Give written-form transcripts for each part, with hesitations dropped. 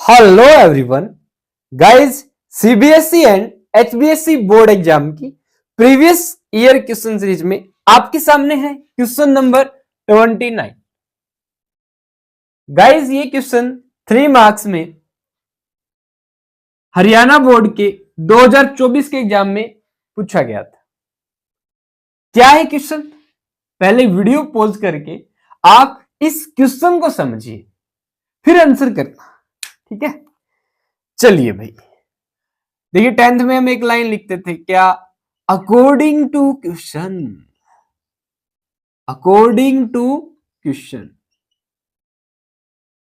Hello everyone guys, CBSE and HBSE board exam की previous year question series में आपके सामने है क्वेश्चन नंबर 29। गाइस, ये क्वेश्चन 3 मार्क्स में हरियाणा बोर्ड के 2024 के एग्जाम में पूछा गया था। क्या है क्वेश्चन? पहले वीडियो पॉज करके आप इस क्वेश्चन को समझिए, फिर आंसर करना। ठीक है, चलिए भाई। देखिए, 10th में हम एक लाइन लिखते थे, क्या? According to question. According to question,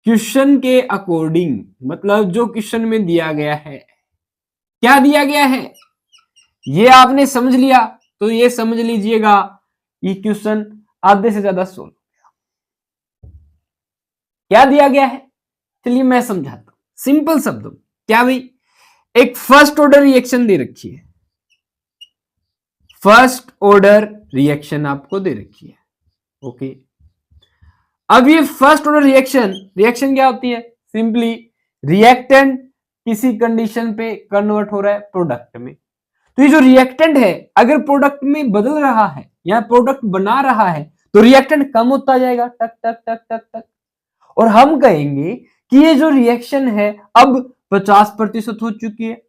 question के अकॉर्डिंग मतलब जो क्वेश्चन में दिया गया है। क्या दिया गया है ये आपने समझ लिया तो ये समझ लीजिएगा ये क्वेश्चन आधे से ज्यादा सोल्व। क्या दिया गया है चलिए मैं समझाता हूं सिंपल शब्दों में। क्या भाई, एक फर्स्ट ऑर्डर रिएक्शन दे रखी है। फर्स्ट ऑर्डर रिएक्शन आपको दे रखी है। ओके, अब ये फर्स्ट ऑर्डर रिएक्शन क्या होती है? सिंपली रिएक्टेंट किसी कंडीशन पे कन्वर्ट हो रहा है प्रोडक्ट में। तो ये जो रिएक्टेंट है अगर प्रोडक्ट में बदल रहा है या प्रोडक्ट बना रहा है तो रिएक्टेंट कम होता जाएगा, टक टक टक टक टक। और हम कहेंगे कि ये जो रिएक्शन है अब 50% हो चुकी है।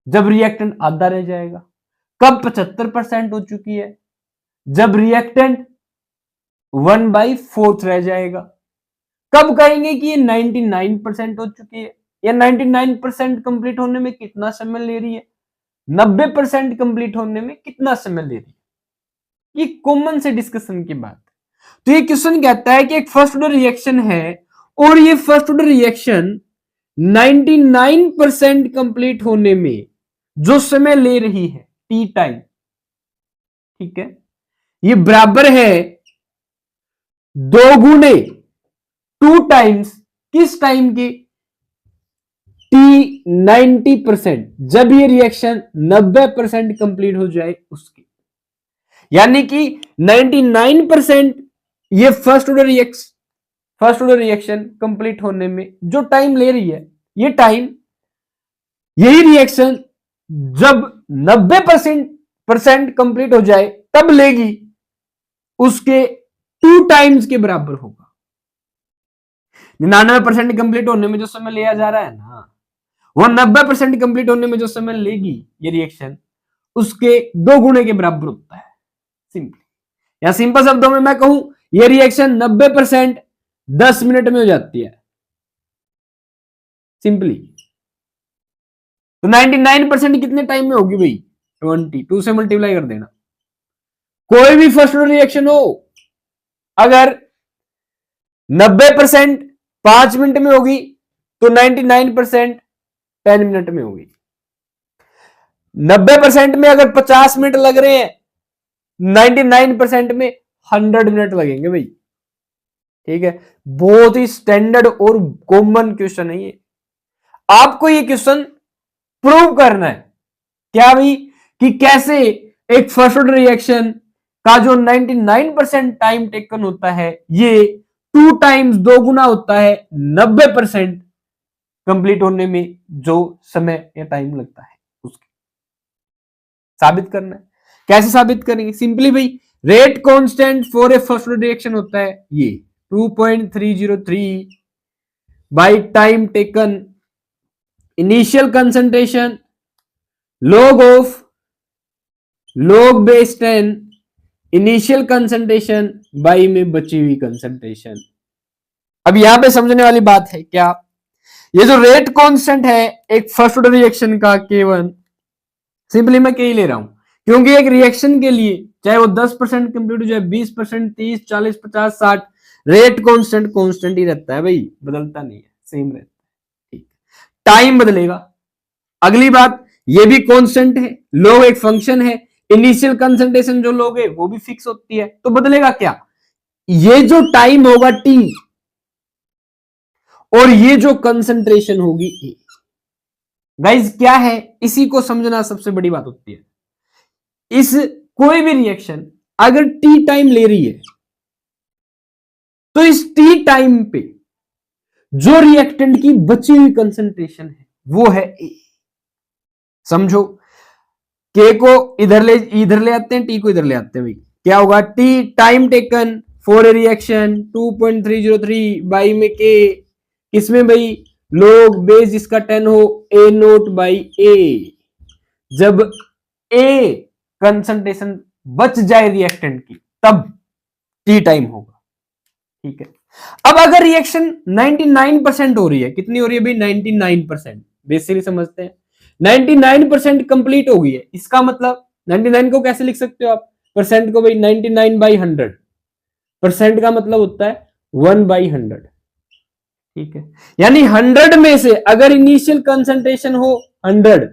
जब रिएक्टेंट आधा रह जाएगा। कब 75% हो चुकी है? जब रिएक्टेंट 1/4 रह जाएगा। कब कहेंगे कि ये 99% हो चुकी है? या 99% कंप्लीट होने में कितना समय ले रही है? 90% कंप्लीट होने में कितना समय ले रही है? ये कॉमन से डिस्कशन की बात है। तो ये क्वेश्चन कहता है कि एक फर्स्ट ऑर्डर रिएक्शन है और ये फर्स्ट ऑर्डर रिएक्शन 99% कंप्लीट होने में जो समय ले रही है टी टाइम, ठीक है, ये बराबर है 2 गुणे 2 टाइम्स किस टाइम के? टी 90%, जब ये रिएक्शन 90% कंप्लीट हो जाए उसके। यानी कि 99% ये फर्स्ट ऑर्डर रिएक्शन कंप्लीट होने में जो टाइम ले रही है, ये टाइम यही रिएक्शन जब 90% कंप्लीट हो जाए तब लेगी, उसके 2 टाइम्स के बराबर होगा। 99% कंप्लीट होने में जो समय लिया जा रहा है ना, वो 90% कंप्लीट होने में जो समय लेगी ये रिएक्शन उसके 2 गुणे के बराबर होता है। सिंपली या सिंपल शब्दों में मैं कहूं, ये रिएक्शन 90% 10 मिनट में हो जाती है। सिंपली तो 99% कितने टाइम में होगी भाई? 22 से मल्टीप्लाई कर देना। कोई भी फर्स्ट ऑर्डर रिएक्शन हो, अगर 90% 5 मिनट में होगी तो 99% 10 मिनट में होगी। 90% में अगर 50 मिनट लग रहे हैं, 99% में 100 मिनट लगेंगे भाई। ठीक है, बहुत ही स्टैंडर्ड और कॉमन क्वेश्चन है ये। आपको ये क्वेश्चन प्रूव करना है। क्या भाई, कि कैसे एक फर्स्ट ऑर्डर रिएक्शन का जो 99% टाइम टेकन होता है ये 2 टाइम्स 2 गुना होता है 90% कंप्लीट होने में जो समय या टाइम लगता है उसके। साबित करना है। कैसे साबित करेंगे? सिंपली भाई, rate constant for a first order reaction होता है ये 2.303 by time taken initial concentration log of log base 10 initial concentration by में बची हुई कंसंट्रेशन। अब यहां पे समझने वाली बात है, क्या ये जो रेट कांस्टेंट है एक फर्स्ट ऑर्डर रिएक्शन का K1, सिंपली मैं K ही ले रहा हूं क्योंकि एक रिएक्शन के लिए चाहे वो 10% कंप्लीट हो जाए, 20%, 30, 40, 50, 60, रेट कांस्टेंट ही रहता है भाई, बदलता नहीं है, सेम रहता है। ठीक, टाइम बदलेगा। अगली बात, ये भी कांस्टेंट है, लोग एक फंक्शन है, इनिशियल कंसंट्रेशन जो लोग है वो भी फिक्स होती है, तो बदलेगा क्या? ये जो टाइम होगा टी और ये जो कंसंट्रेशन होगी ए। गाइस क्या है, इसी को समझना सबसे बड़ी बात होती है। इस कोई भी रिएक्शन अगर टी टाइम ले रही है तो इस टी टाइम पे जो रिएक्टेंट की बची हुई कंसंट्रेशन है वो है ए। समझो, के को इधर ले आते हैं, टी को इधर ले आते हैं भाई। क्या होगा, T time taken for a reaction 2.303 by में के, इसमें भाई लोग बेस जिसका 10 हो ए नोट बाई ए। जब ए कंसंट्रेशन बच जाए रिएक्टेंट की तब टी टाइम होगा। ठीक है, अब अगर रिएक्शन 99% हो रही है, कितनी हो रही है भाई 99%, बेसिकली समझते हैं 99% कंप्लीट हो गई है, इसका मतलब 99 को कैसे लिख सकते हो आप, परसेंट को भाई 99/100, परसेंट का मतलब होता है 1/100। ठीक है, यानी 100 में से अगर इनिशियल कंसंट्रेशन हो 100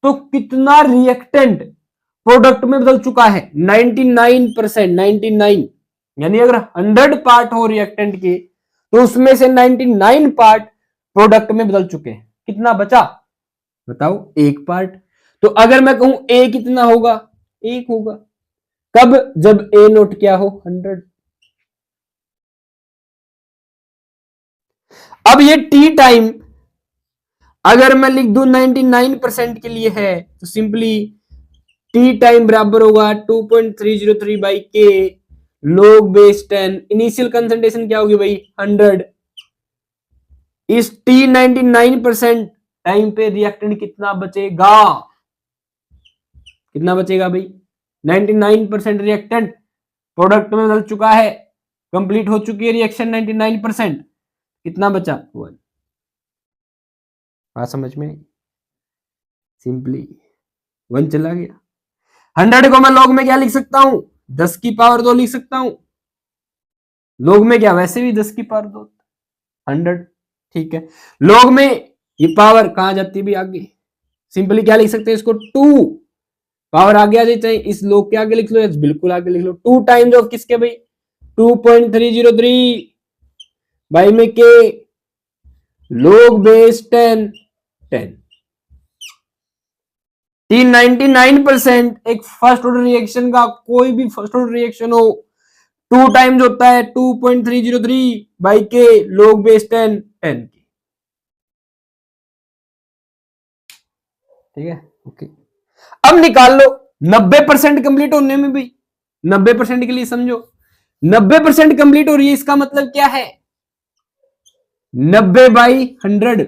तो कितना रिएक्टेंट प्रोडक्ट में बदल चुका है 99%, 99। यानी अगर 100 पार्ट हो रिएक्टेंट के तो उसमें से 99 पार्ट प्रोडक्ट में बदल चुके हैं, कितना बचा बताओ, एक पार्ट। तो अगर मैं कहूं ए कितना होगा, एक होगा, कब, जब ए नोट क्या हो 100। अब ये टी टाइम अगर मैं लिख दूं 99% के लिए है तो सिंपली टी टाइम बराबर होगा 2.303 बाई के log बेस 10, इनिशियल कंसंट्रेशन क्या होगी भाई 100। इस टी 99% टाइम पे रिएक्टेंट कितना बचेगा, कितना बचेगा भाई 99% रिएक्टेंट प्रोडक्ट में बदल चुका है, कंप्लीट हो चुकी है रिएक्शन 99%, कितना बचा 1। बात समझ में, सिंपली 1 चला गया। 100 को मैं लॉग में क्या लिख सकता हूं 10 की पावर 2 लिख सकता हूं, लॉग में क्या वैसे भी 10 की पावर 2 100। ठीक है, लॉग में ये पावर कहां जाती है भी आगे, सिंपली क्या लिख सकते हैं इसको 2 पावर आगे आ जाए, इस लॉग के आगे लिख लो, बिल्कुल आगे लिख लो, 2 टाइम्स ऑफ किसके भाई 2.303 बाई में के log बेस 10 10। टी 99% एक फर्स्ट ऑर्डर रिएक्शन का, कोई भी फर्स्ट ऑर्डर रिएक्शन हो 2 टाइम्स होता है 2.303 बाई के log बेस 10 10। ठीक है, ओके। अब निकाल लो 90% कंप्लीट होने में भाई, 90% के लिए समझो 90% कंप्लीट हो रही है, इसका मतलब क्या है 90/100।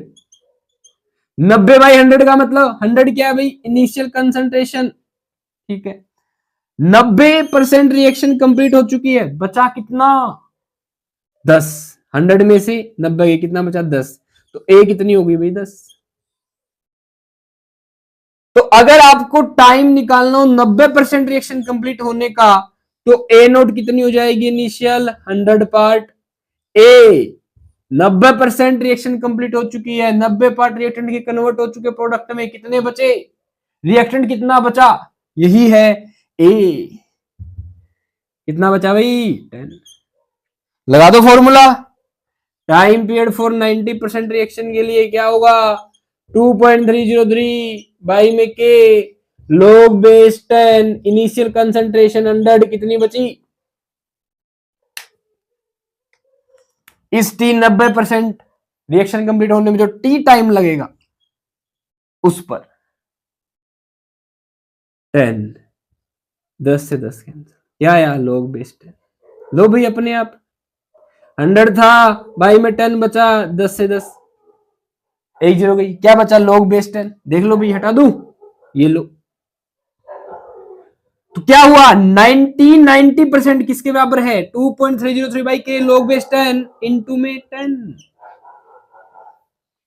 90/100 का मतलब 100 क्या है भाई इनिशियल कंसंट्रेशन। ठीक है, 90% रिएक्शन कंप्लीट हो चुकी है, बचा कितना 10, 100 में से 90 कितना बचा 10, तो ए कितनी होगी भाई 10। तो अगर आपको टाइम निकालना हो 90% रिएक्शन कंप्लीट होने का तो ए नोट कितनी हो जाएगी initial 100 part A. 90% reaction complete हो चुकी है, 90 पार्ट रिएक्टेंट के कन्वर्ट हो चुके प्रोडक्ट में, कितने बचे रिएक्टेंट कितना बचा, यही है ए, कितना बचा भाई 10। लगा दो formula, time period for 90% reaction के लिए क्या होगा 2.303 बाई में के log बेस 10 इनिशियल कंसंट्रेशन 100, कितनी बची इस टी 90% रिएक्शन कंप्लीट होने में जो टी टाइम लगेगा उस पर 10, 10 से 10 कैंसिल, क्या यार log बेस 10 लो भाई अपने आप 100 था बाई में 10 बचा, 10 से 10 एक जीरो गई, क्या बचा log बेस 10, देख लो भाई हटा दूं, ये लो, तो क्या हुआ 90% किसके बराबर है 2.303 बाई के log बेस 10 इंटू में 10,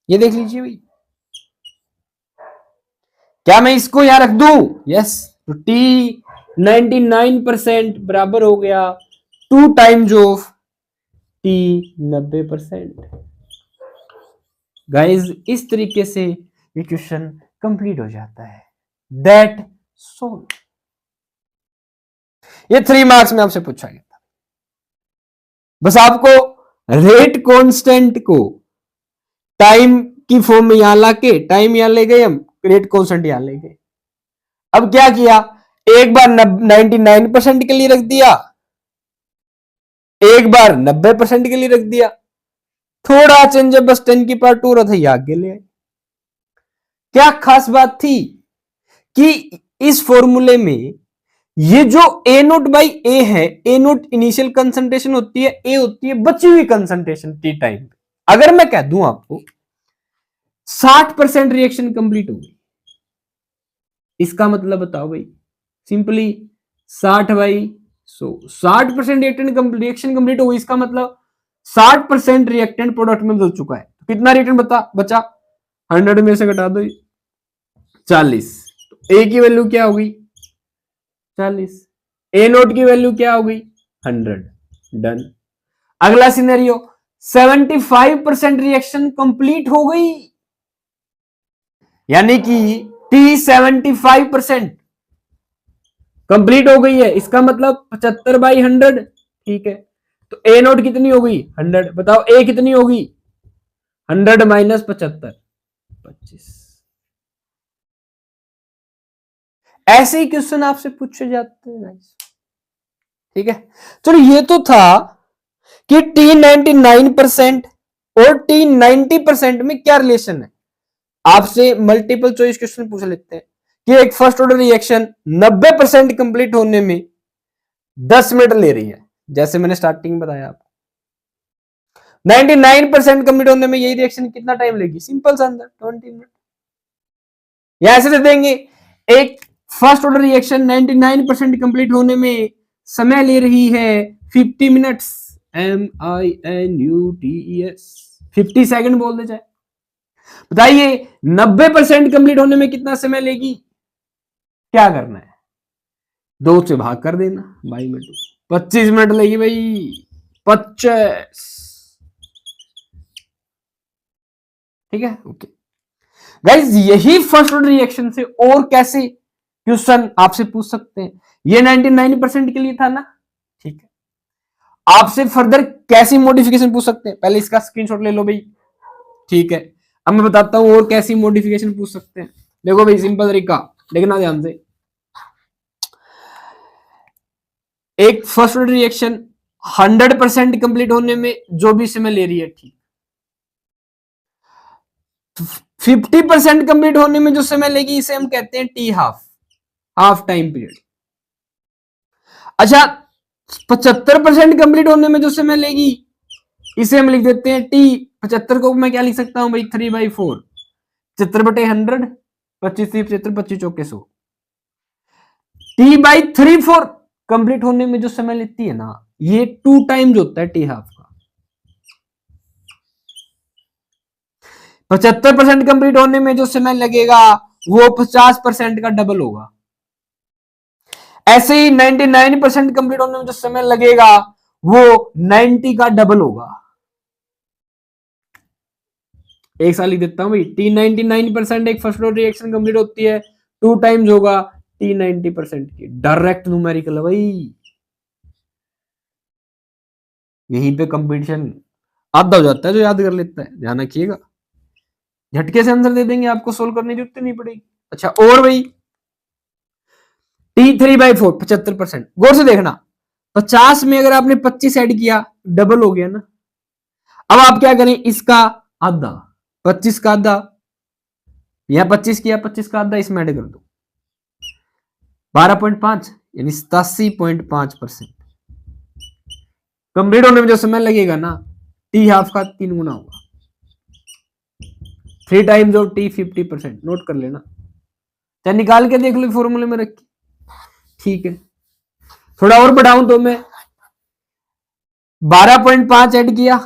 ये देख लीजिए भाई, क्या मैं इसको यहां रख दूं, यस, तो टी 99% बराबर हो गया 2 टाइम्स ऑफ टी 90%। गाइज इस तरीके से ये क्वेश्चन कंप्लीट हो जाता है, दैट सोल्व। ये 3 मार्क्स में आपसे पूछा गया था, बस आपको रेट कांस्टेंट को टाइम की फॉर्म में यहां लाके, टाइम यहां ले गए हम, रेट कांस्टेंट यहां ले गए। अब क्या किया, एक बार 99% के लिए रख दिया, एक बार 90% के लिए रख दिया, थोड़ा चेंज है, बस 10 की पावर 2 रहा था, ये आगे ले आए। क्या खास बात थी कि इस फॉर्मूले में ये जो ए नोट बाई ए है, ए नोट इनिशियल कंसंट्रेशन होती है, ए होती है बची हुई कंसंट्रेशन टी टाइम पे। अगर मैं कह दूं आपको 60% रिएक्शन कंप्लीट हो गई, इसका मतलब बताओ भाई, सिंपली 60/100, 60% रिएक्शन कंप्लीट हो गई, इसका मतलब 60% रिएक्टेंट प्रोडक्ट में बदल चुका है। तो कितना रिएक्टेंट बचा 100 में से घटा दो 40, तो ए की वैल्यू क्या होगी 40, ए नोट की वैल्यू क्या होगी 100। डन। अगला सिनेरियो 75% रिएक्शन कंप्लीट हो गई, यानी कि टी 75% कंप्लीट हो गई है, इसका मतलब 75/100। ठीक है, तो ए नोट कितनी होगी 100, बताओ ए कितनी होगी 100 माइनस 75, 25। ऐसे ही क्वेश्चन आपसे पूछे जाते हैं। ठीक है, चलो ये तो था कि टी 99% और टी 90% में क्या रिलेशन है। आपसे मल्टीपल चॉइस क्वेश्चन पूछ लेते हैं कि एक फर्स्ट ऑर्डर रिएक्शन 90% कंप्लीट होने में 10 मिनट ले रही है, जैसे मैंने स्टार्टिंग में बताया आपको। 99% कंप्लीट होने में यही रिएक्शन कितना टाइम लेगी, सिंपल सा आंसर 20 मिनट। या ऐसे दे देंगे एक फर्स्ट ऑर्डर रिएक्शन 99% कंप्लीट होने में समय ले रही है 50 मिनट्स, MINUTES, 50 सेकंड बोल दे चाहे। बताइए 90% कंप्लीट होने में कितना समय लेगी, क्या करना है 2 से भाग कर देना बाई में 2, 25 मिनट लेगी भाई, 25। ठीक है, ओके गाइज, यही फर्स्ट ऑर्डर रिएक्शन से और कैसे क्वेश्चन आपसे पूछ सकते हैं। ये 99% के लिए था ना, ठीक है। आपसे फर्दर कैसी मॉडिफिकेशन पूछ सकते हैं, पहले इसका स्क्रीनशॉट ले लो भाई। ठीक है, अब मैं बताता हूं और कैसी मॉडिफिकेशन पूछ सकते हैं। देखो भाई, सिंपल तरीका देखना ध्यान से। एक फर्स्ट ऑर्डर रिएक्शन 100% कंप्लीट होने में जो भी समय ले रही है, ठीक, 50% कंप्लीट होने में जो समय लेगी इसे हम कहते हैं टी हाफ टाइम पीरियड। अच्छा, 75% कंप्लीट होने में जो समय लेगी इसे हम लिख देते हैं टी। 75 को मैं क्या लिख सकता हूं भाई 3/4, 75/100, 25 75, 25 चौके 100। T/3/4 कंप्लीट होने में जो समय लेती है ना, ये 2 टाइम्स होता है टी हाफ का। 75% कंप्लीट होने में जो समय लगेगा वो 50% का डबल होगा। ऐसे ही 99% कंप्लीट होने में जो समय लगेगा वो 90 का डबल होगा। एक साल लिख देता हूं भाई, टी 99% एक फर्स्ट ऑर्डर रिएक्शन कंप्लीट होती है, 2 टाइम्स होगा टी 90% की। डायरेक्ट न्यूमेरिकल है भाई, यहीं पे कंपटीशन आधा हो जाता है जो याद कर लेता है। ध्यान रखिएगा, झटके से आंसर दे देंगे, आपको सोल्व करने की जरूरत नहीं पड़ेगी। अच्छा, और भाई T3/4 75%, गौर से देखना, 50 में अगर आपने 25 ऐड किया डबल हो गया ना। अब आप क्या करें, इसका आधा, 25 का आधा, यहां 25 किया, 25 का आधा इसमें ऐड कर दो, 12.5 यानी 87.5%। कंप्लीट होने में जो समय लगेगा ना, टी हाफ का 3 गुना होगा, 3 टाइम्स ऑफ टी 50%। नोट कर लेना, चाहे निकाल के देख लो फॉर्मूले में रख के। ठीक है, थोड़ा और बढ़ाऊं तो मैं 12.5 ऐड किया,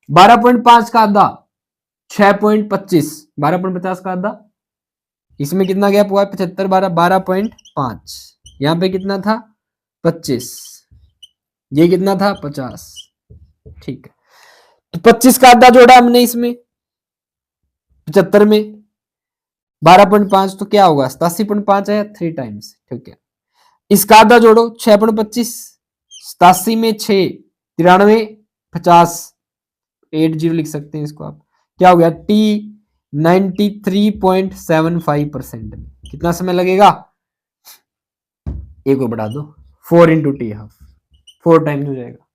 12.5 का आधा 6.25, 12.50 का आधा, इसमें कितना गैप हुआ 75, 12.5, यहां पे कितना था 25, ये कितना था 50। ठीक है, तो 25 का आधा जोड़ा हमने इसमें 75 में, 12.5 तो क्या होगा 87.5 है, 3 टाइम्स। ठीक है, इसका आधा जोड़ो 6.25, 87 में 6, 93, 50, 80 लिख सकते हैं इसको आप। क्या हो गया टी 93.75% में कितना समय लगेगा, एक को बढ़ा दो 4 इंटू टी हाफ, 4 टाइम्स हो जाएगा।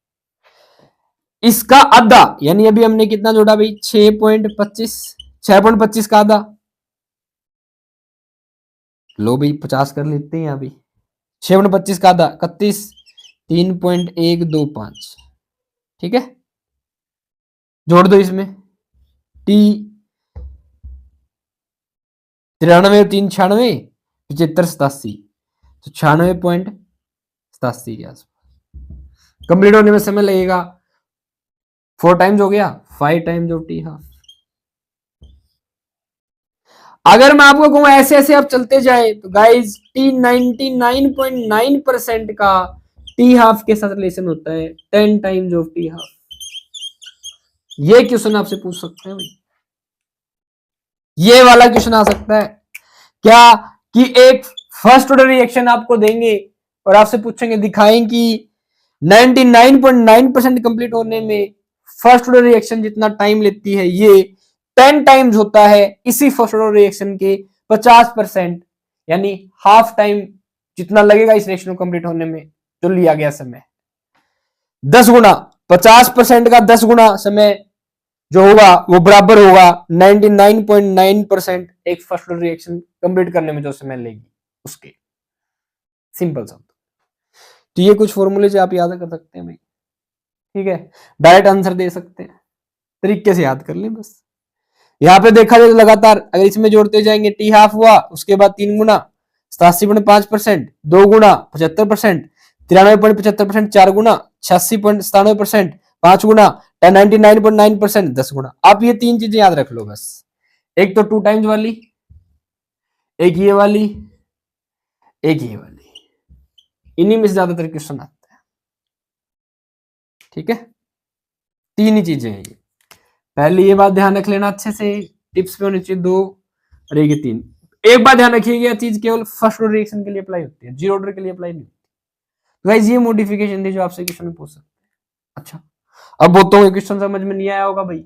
इसका आधा, यानी अभी हमने कितना जोड़ा भाई 6.25, 6.25 का आधा, लो भाई 50 कर लेते हैं यहाँ भी, 6.25 का आधा 31, 3.125, ठीक है। जोड़ दो इसमें, टी 93 और 3 96, 75 87, तो 96.87 के आसपास कंप्लीट होने में समय लगेगा। 4 टाइम्स हो गया, 5 टाइम्स ऑफ टी हाफ। अगर मैं आपको कहूं ऐसे ऐसे आप चलते जाए तो गाइज टी 99.9% का टी हाफ के साथ रिलेशन होता है 10 टाइम्स ऑफ टी हाफ। ये क्वेश्चन आपसे पूछ सकते हैं भाई, ये वाला क्वेश्चन आ सकता है क्या कि एक फर्स्ट ऑर्डर रिएक्शन आपको देंगे और आपसे पूछेंगे दिखाएं कि 99.9% कंप्लीट होने में फर्स्ट ऑर्डर रिएक्शन जितना टाइम लेती है ये 10 टाइम्स होता है इसी फर्स्ट ऑर्डर रिएक्शन के 50%, यानी हाफ टाइम जितना लगेगा इस रिएक्शन को कंप्लीट होने में जो लिया गया समय 10 गुना 50% का 10 गुना समय जो होगा वो बराबर होगा 99.9% एक फर्स्ट ऑर्डर रिएक्शन कंप्लीट करने में जो समय लेगी उसके। सिंपल सा, तो ये कुछ फॉर्मूले से आप याद कर सकते हैं भाई, ठीक है। डायरेक्ट आंसर दे सकते हैं, तरीके से याद कर लें बस। यहां पे देखा जाए तो लगातार अगर इसमें जोड़ते जाएंगे टी हाफ हुआ, उसके बाद 3 गुना 87.5%, 2 गुना 75%, 93.75%, 4 गुना 86.97%, 5 गुना 99.9%, 10 गुना। आप ये 3 चीजें याद रख लो बस, एक तो 2 टाइम्स वाली, एक ये वाली, एक ये वाली, इन्हीं में से ज्यादातर क्वेश्चन आते हैं, ठीक है। 3 ही चीजें हैं ये, पहले ये बात ध्यान रख लेना अच्छे से, टिप्स पे होनी चाहिए 2 और एक 3। एक बात ध्यान रखिएगा, चीज केवल फर्स्ट ऑर्डर रिएक्शन के लिए अप्लाई होती है, जीरो ऑर्डर के लिए अप्लाई नहीं होती। तो गाइस ये मॉडिफिकेशन थी जो आपसे क्वेश्चन में पूछ सकते हैं। अच्छा, अब बहुतों को क्वेश्चन समझ में नहीं आया होगा भाई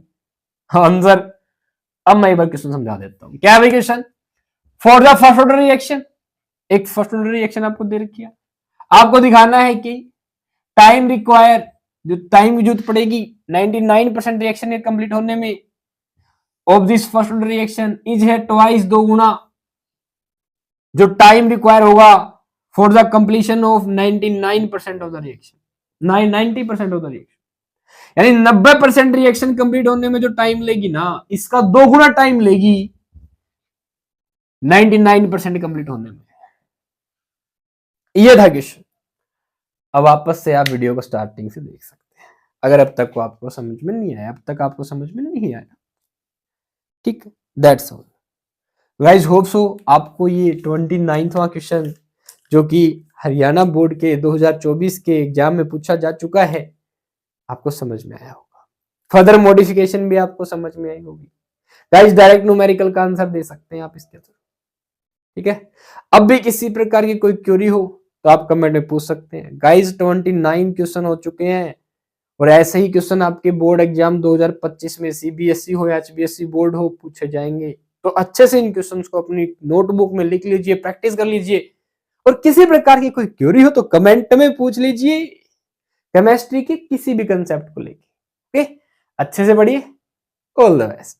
आंसर, अब मैं एक बार क्वेश्चन समझा देता हूं। क्या है भाई question? For the first order reaction, एक फर्स्ट ऑर्डर रिएक्शन आपको दे रखी है, आपको दिखाना है कि टाइम रिक्वायर, जो टाइम की जरूरत पड़ेगी 99% रिएक्शन कंप्लीट होने में of this first order reaction is है ट्वाइस, 2 गुना जो टाइम रिक्वायर होगा for the completion of 99% of the reaction, 90% of the reaction, यानी 90% रिएक्शन कंप्लीट होने में जो टाइम लेगी ना, इसका 2 गुना टाइम लेगी 99% कंप्लीट होने में। ये था क्वेश्चन। अब वापस से आप वीडियो को स्टार्टिंग से देख सकते हैं, अगर अब तक आपको समझ में नहीं आया, अब तक आपको समझ में नहीं आया, ठीक, that's all guys. Hope so आपको ये 29वां क्वेश्चन जो कि हरियाणा बोर्ड के 2024 के एग्जाम में पूछा जा चुका है आपको समझ में आया होगा, फर्दर मॉडिफिकेशन भी आपको समझ में आई होगी। गाइस डायरेक्ट न्यूमेरिकल का आंसर दे सकते हैं आप इसके थ्रू, ठीक है। अब भी किसी प्रकार की कोई क्वेरी हो तो आप कमेंट में पूछ सकते हैं। गाइस 29 क्वेश्चन हो चुके हैं और ऐसे ही क्वेश्चन आपके बोर्ड एग्जाम 2025 में सीबीएसई हो या एचबीएसई बोर्ड हो पूछे जाएंगे, तो अच्छे से इन क्वेश्चंस को अपनी नोटबुक में लिख लीजिए, प्रैक्टिस कर लीजिए, और किसी प्रकार की कोई क्वेरी हो तो कमेंट में पूछ लीजिए केमिस्ट्री के किसी भी कंसेप्ट को लेके, ओके। अच्छे से पढ़िए, ऑल द बेस्ट।